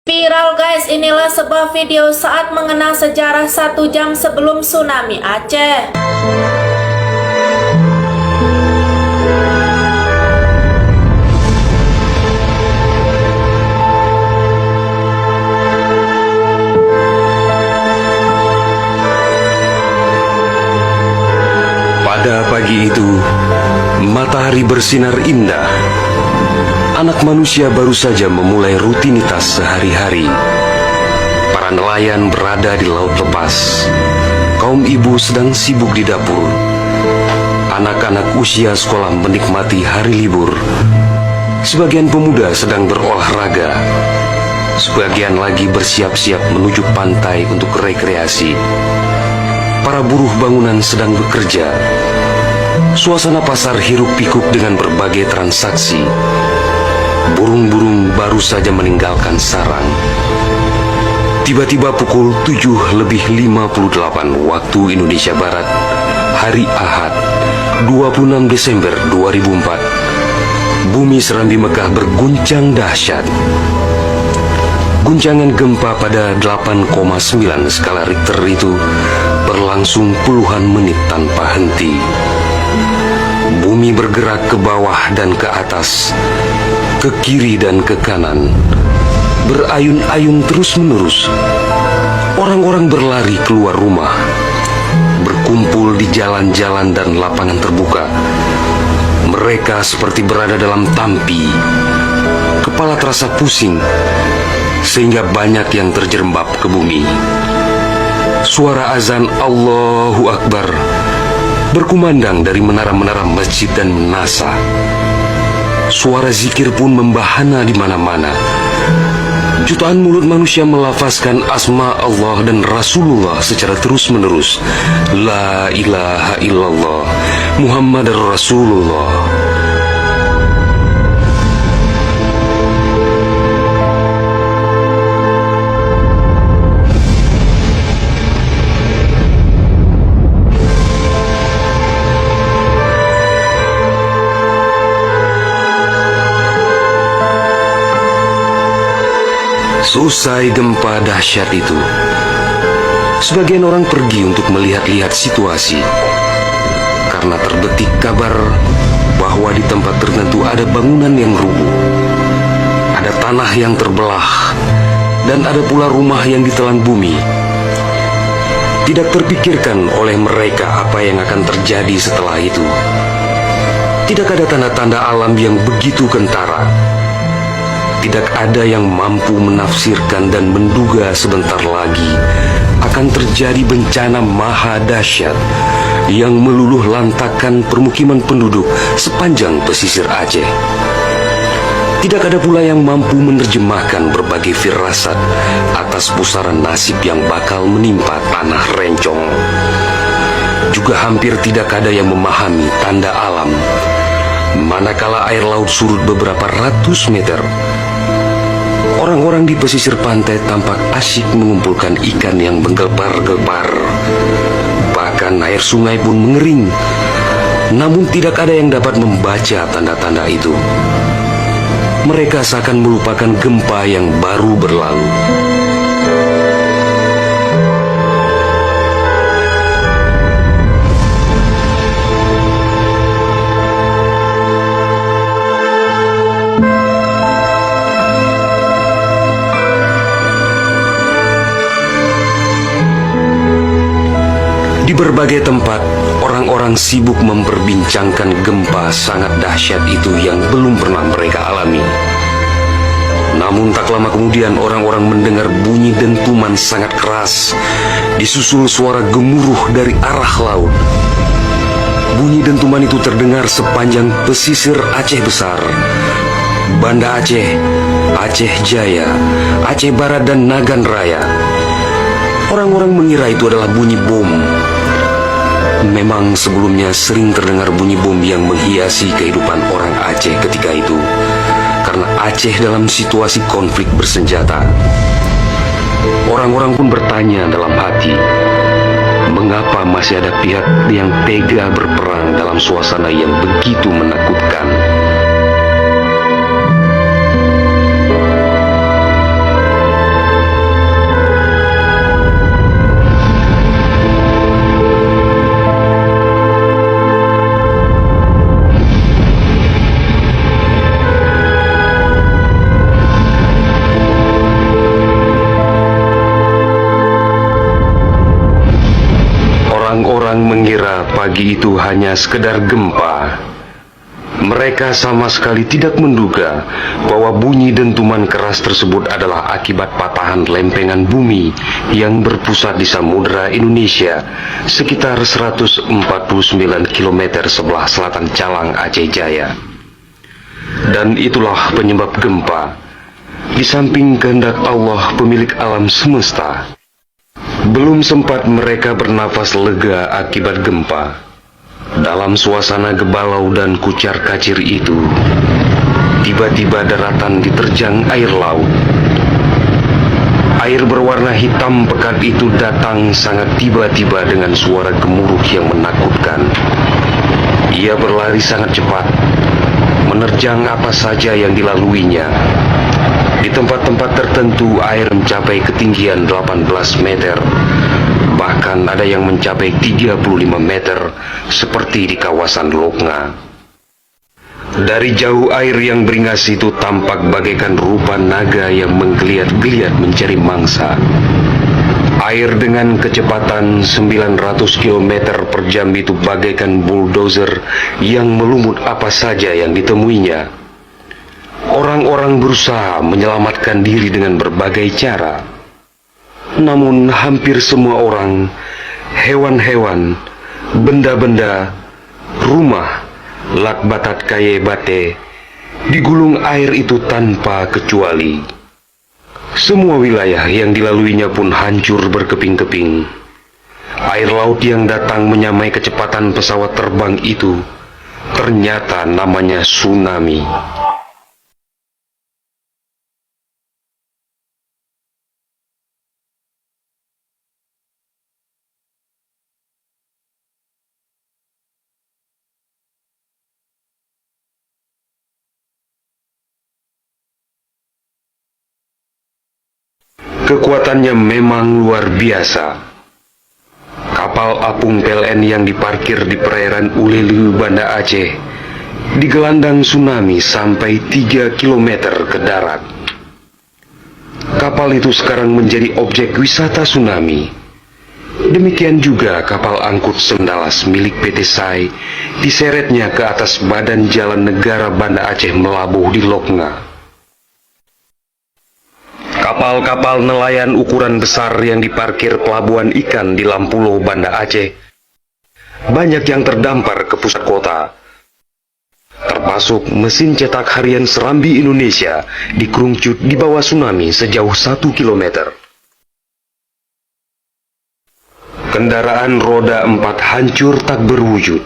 Viral guys, inilah sebuah video saat mengenang sejarah 1 jam sebelum tsunami Aceh. Pada pagi itu, matahari bersinar indah. Anak manusia baru saja memulai rutinitas sehari-hari. Para nelayan berada di laut lepas. Kaum ibu sedang sibuk di dapur. Anak-anak usia sekolah menikmati hari libur. Sebagian pemuda sedang berolahraga. Sebagian lagi bersiap-siap menuju pantai untuk rekreasi. Para buruh bangunan sedang bekerja. Suasana pasar hiruk-pikuk dengan berbagai transaksi. Burung-burung baru saja meninggalkan sarang. Tiba-tiba pukul 7:58 waktu Indonesia Barat, hari Ahad, 26 Desember 2004, bumi Serambi Mekah berguncang dahsyat. Guncangan gempa pada 8,9 skala Richter itu berlangsung puluhan menit tanpa henti. Bumi bergerak ke bawah dan ke atas, ke kiri dan ke kanan, berayun-ayun terus-menerus. Orang-orang berlari keluar rumah, berkumpul di jalan-jalan dan lapangan terbuka. Mereka seperti berada dalam tampi. Kepala terasa pusing, sehingga banyak yang terjerembab ke bumi. Suara azan Allahu Akbar berkumandang dari menara-menara masjid dan menasa. Suara zikir pun membahana di mana-mana. Jutaan mulut manusia melafazkan asma Allah dan Rasulullah secara terus-menerus. La ilaha illallah, Muhammadar Rasulullah. Selesai gempa dahsyat itu, sebagian orang pergi untuk melihat-lihat situasi. Karena terbetik kabar bahwa di tempat tertentu ada bangunan yang rubuh, ada tanah yang terbelah, dan ada pula rumah yang ditelan bumi. Tidak terpikirkan oleh mereka apa yang akan terjadi setelah itu. Tidak ada tanda-tanda alam yang begitu kentara. Tidak ada yang mampu menafsirkan dan menduga sebentar lagi akan terjadi bencana maha dahsyat yang meluluh lantakkan permukiman penduduk sepanjang pesisir Aceh. Tidak ada pula yang mampu menerjemahkan berbagai firasat atas pusaran nasib yang bakal menimpa tanah rencong. Juga hampir tidak ada yang memahami tanda alam manakala air laut surut beberapa ratus meter. Orang-orang di pesisir pantai tampak asyik mengumpulkan ikan yang menggelepar-gelepar. Bahkan air sungai pun mengering. Namun tidak ada yang dapat membaca tanda-tanda itu. Mereka seakan melupakan gempa yang baru berlalu. Di berbagai tempat, orang-orang sibuk memperbincangkan gempa sangat dahsyat itu yang belum pernah mereka alami. Namun tak lama kemudian orang-orang mendengar bunyi dentuman sangat keras, disusul suara gemuruh dari arah laut. Bunyi dentuman itu terdengar sepanjang pesisir Aceh Besar, Banda Aceh, Aceh Jaya, Aceh Barat dan Nagan Raya. Orang-orang mengira itu adalah bunyi bom. Memang sebelumnya sering terdengar bunyi bom yang menghiasi kehidupan orang Aceh ketika itu, karena Aceh dalam situasi konflik bersenjata. Orang-orang pun bertanya dalam hati, mengapa masih ada pihak yang tega berperang dalam suasana yang begitu menakutkan? pagi itu hanya sekedar gempa. Mereka sama sekali tidak menduga bahwa bunyi dentuman keras tersebut adalah akibat patahan lempengan bumi yang berpusat di Samudra Indonesia sekitar 149 km sebelah selatan Calang, Aceh Jaya. Dan itulah penyebab gempa. Di samping kehendak Allah pemilik alam semesta, belum sempat mereka bernafas lega akibat gempa. Dalam suasana gebalau dan kucar-kacir itu, tiba-tiba daratan diterjang air laut. Air berwarna hitam pekat itu datang sangat tiba-tiba dengan suara gemuruh yang menakutkan. Ia berlari sangat cepat, menerjang apa saja yang dilaluinya. Di tempat-tempat tertentu air mencapai ketinggian 18 meter. Bahkan ada yang mencapai 35 meter, seperti di kawasan Loknga. Dari jauh air yang beringas itu tampak bagaikan rupa naga yang menggeliat-geliat mencari mangsa. Air dengan kecepatan 900 km per jam itu bagaikan bulldozer yang melumut apa saja yang ditemuinya. Orang-orang berusaha menyelamatkan diri dengan berbagai cara. Namun hampir semua orang, hewan-hewan, benda-benda, rumah, lakbatat kaye bate, digulung air itu tanpa kecuali. Semua wilayah yang dilaluinya pun hancur berkeping-keping. Air laut yang datang menyamai kecepatan pesawat terbang itu, ternyata namanya tsunami. Kekuatannya memang luar biasa. Kapal apung PLN yang diparkir di perairan Ulelu, Banda Aceh, digelandang tsunami sampai 3 km ke darat. Kapal itu sekarang menjadi objek wisata tsunami. Demikian juga kapal angkut Sendalas milik PT SAI diseretnya ke atas badan jalan negara Banda Aceh melabuh di Loknga. Kapal-kapal nelayan ukuran besar yang diparkir pelabuhan ikan di Lampulo, Banda Aceh, banyak yang terdampar ke pusat kota. Termasuk mesin cetak harian Serambi Indonesia dikerungcut di bawah tsunami sejauh 1 km. Kendaraan roda 4 hancur tak berwujud.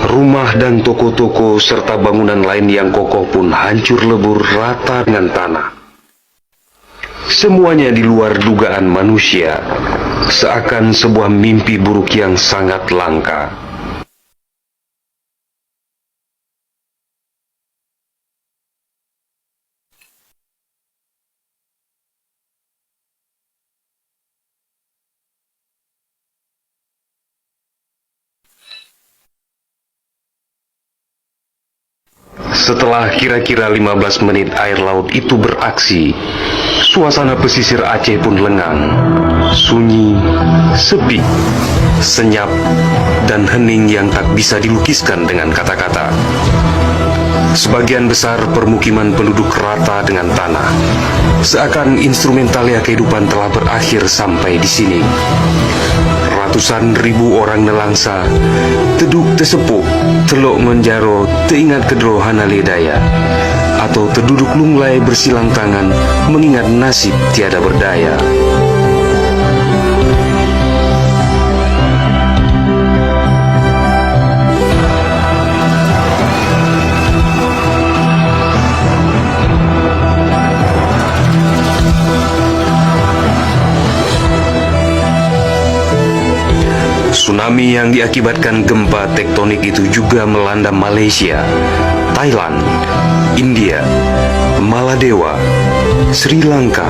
Rumah dan toko-toko serta bangunan lain yang kokoh pun hancur lebur rata dengan tanah. Semuanya di luar dugaan manusia, seakan sebuah mimpi buruk yang sangat langka. Setelah kira-kira 15 menit air laut itu beraksi, suasana pesisir Aceh pun lengang, sunyi, sepi, senyap, dan hening yang tak bisa dilukiskan dengan kata-kata. Sebagian besar permukiman penduduk rata dengan tanah, seakan instrumentalia kehidupan telah berakhir sampai di sini. Ratusan ribu orang nelangsa, teduk tesepuh, telok menjaro, teingat kedro hanale daya, atau terduduk lunglai bersilang tangan, mengingat nasib tiada berdaya. Tsunami yang diakibatkan gempa tektonik itu juga melanda Malaysia, Thailand, India, Maladewa, Sri Lanka,